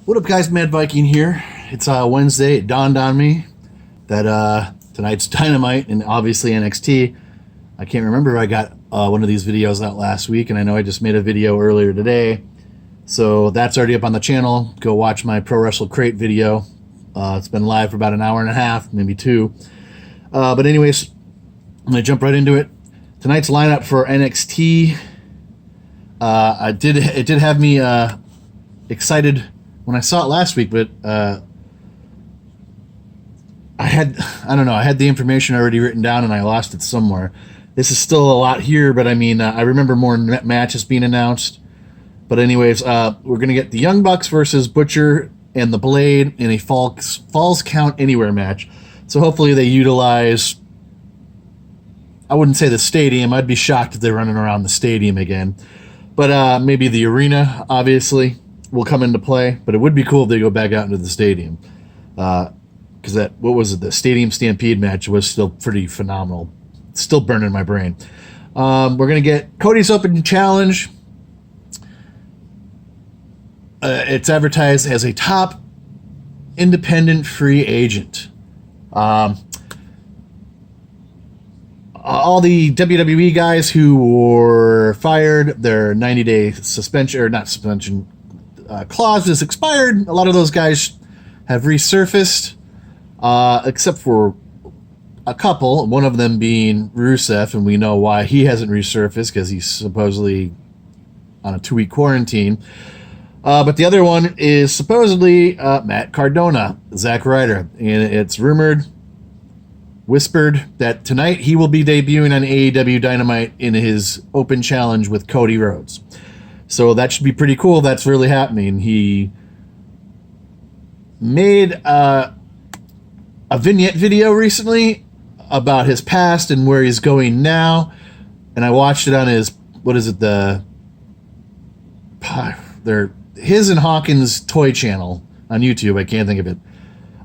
What up, guys? Mad Viking here. It's Wednesday. It dawned on me that tonight's Dynamite and obviously NXT. I can't remember if I got one of these videos out last week, and I know I just made a video earlier today. So that's already up on the channel. Go watch my Pro Wrestle Crate video. It's been live for about an hour and a half, maybe two. But anyways, I'm going to jump right into it. Tonight's lineup for NXT. It did have me excited when I saw it last week, but I had the information already written down and I lost it somewhere. This is still a lot here, but I mean, I remember more matches being announced. But anyways, we're going to get the Young Bucks versus Butcher and the Blade in a Falls Count Anywhere match. So hopefully they utilize, I wouldn't say the stadium. I'd be shocked if they're running around the stadium again. But maybe the arena, obviously, will come into play. But it would be cool if they go back out into the stadium. Because the Stadium Stampede match was still pretty phenomenal. It's still burning my brain. We're going to get Cody's Open Challenge. It's advertised as a top independent free agent. All the WWE guys who were fired, their 90-day suspension, or not suspension, clause is expired. A lot of those guys have resurfaced, except for a couple, one of them being Rusev, and we know why he hasn't resurfaced, because he's supposedly on a 2-week quarantine. But the other one is supposedly Matt Cardona, Zack Ryder, and it's whispered that tonight he will be debuting on AEW Dynamite in his open challenge with Cody Rhodes. So that should be pretty cool. That's really happening. He made a vignette video recently about his past and where he's going now, and I watched it on his, his and Hawkins' toy channel on YouTube. I can't think of it.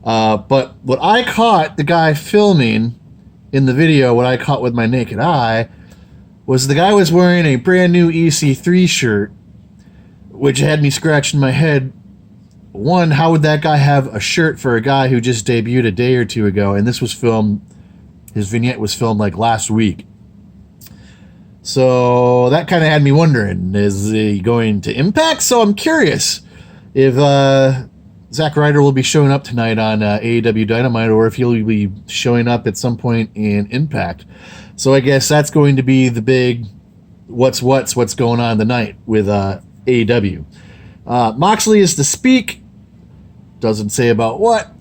But what I caught the guy filming in the video, what I caught with my naked eye, was the guy was wearing a brand new EC3 shirt, which had me scratching my head. One, how would that guy have a shirt for a guy who just debuted a day or two ago? And this was filmed, his vignette was filmed like last week. So that kind of had me wondering, is he going to Impact? So I'm curious if Zack Ryder will be showing up tonight on AEW Dynamite, or if he'll be showing up at some point in Impact. So I guess that's going to be the big what's going on tonight with AEW. Moxley is to speak. Doesn't say about what.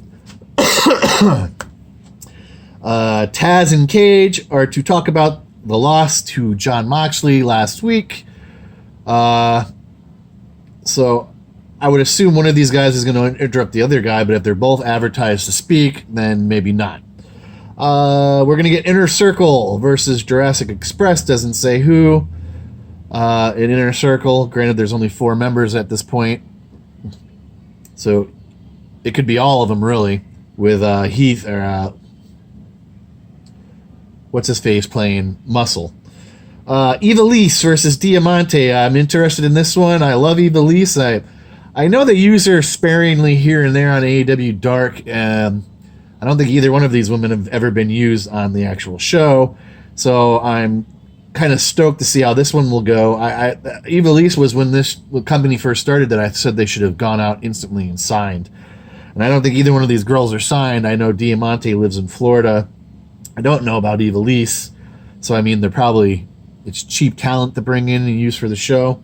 Taz and Cage are to talk about the loss to Jon Moxley last week. So I would assume one of these guys is going to interrupt the other guy, but if they're both advertised to speak, then maybe not. We're going to get Inner Circle versus Jurassic Express. Doesn't say who. In Inner Circle, granted there's only 4 members at this point, so it could be all of them really, with Heath, or what's his face playing Muscle. Ivelisse versus Diamante. I'm interested in this one. I love Ivelisse. I know they use her sparingly here and there on AEW Dark. I don't think either one of these women have ever been used on the actual show, so I'm kind of stoked to see how this one will go. Ivelisse was when this company first started that I said they should have gone out instantly and signed. And I don't think either one of these girls are signed. I know Diamante lives in Florida. I don't know about Ivelisse. So, I mean, it's cheap talent to bring in and use for the show.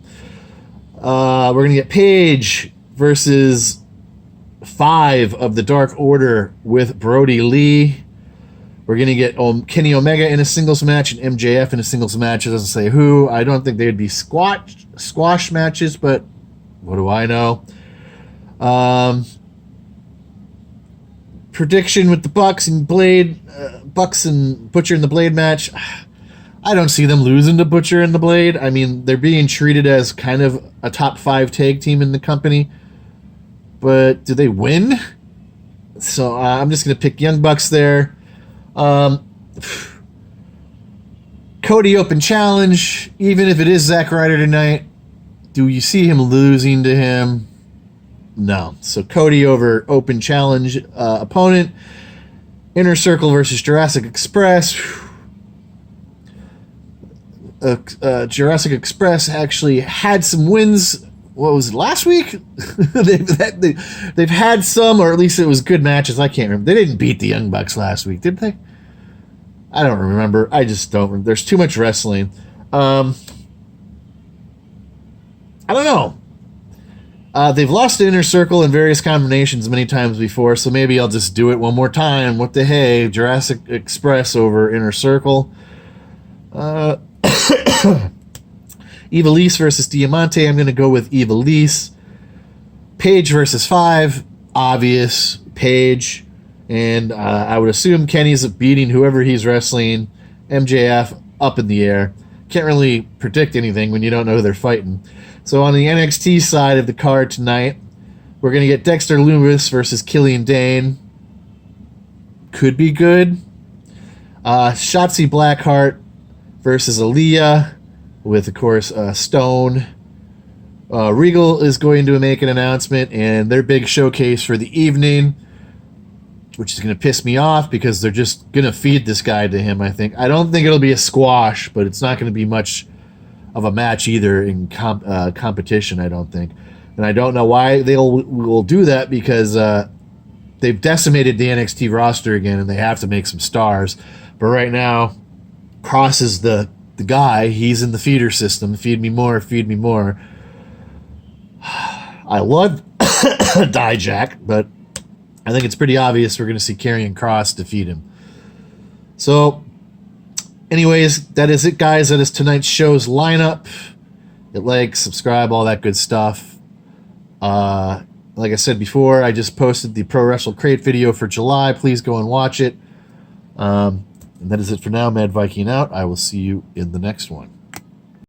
We're going to get Paige versus 5 of the Dark Order with Brody Lee. We're going to get Kenny Omega in a singles match and MJF in a singles match. It doesn't say who. I don't think they'd be squash matches, but what do I know? Prediction with the Bucks and Butcher in the Blade match. I don't see them losing to Butcher and the Blade. I mean, they're being treated as kind of a top 5 tag team in the company. But do they win? So I'm just going to pick Young Bucks there. Cody Open Challenge, even if it is Zack Ryder tonight, do you see him losing to him? No. So Cody over open challenge opponent. Inner Circle versus Jurassic Express. Jurassic Express actually had some wins. What was it, last week? they've had some, or at least it was good matches. I can't remember. They didn't beat the Young Bucks last week, did they? I don't remember. I just don't remember. There's too much wrestling. I don't know. They've lost to Inner Circle in various combinations many times before, so maybe I'll just do it one more time. What the hey? Jurassic Express over Inner Circle. Ivelisse versus Diamante. I'm going to go with Ivelisse. Page versus 5. Obvious. Page. And I would assume Kenny's beating whoever he's wrestling. MJF up in the air. Can't really predict anything when you don't know who they're fighting. So on the NXT side of the card tonight, we're going to get Dexter Lumis versus Killian Dane. Could be good. Shotzi Blackheart versus Aaliyah with, of course, Stone. Regal is going to make an announcement, and their big showcase for the evening, which is going to piss me off because they're just going to feed this guy to him, I think. I don't think it'll be a squash, but it's not going to be much of a match either in competition, I don't think. And I don't know why they will do that, because they've decimated the NXT roster again, and they have to make some stars. But right now, Cross is the guy. He's in the feeder system. Feed me more, feed me more. I love Dijak, but I think it's pretty obvious we're going to see Karrion Kross defeat him. So, anyways, that is it, guys. That is tonight's show's lineup. Hit like, subscribe, all that good stuff. Like I said before, I just posted the Pro Wrestle Crate video for July. Please go and watch it. And that is it for now. Mad Viking out. I will see you in the next one.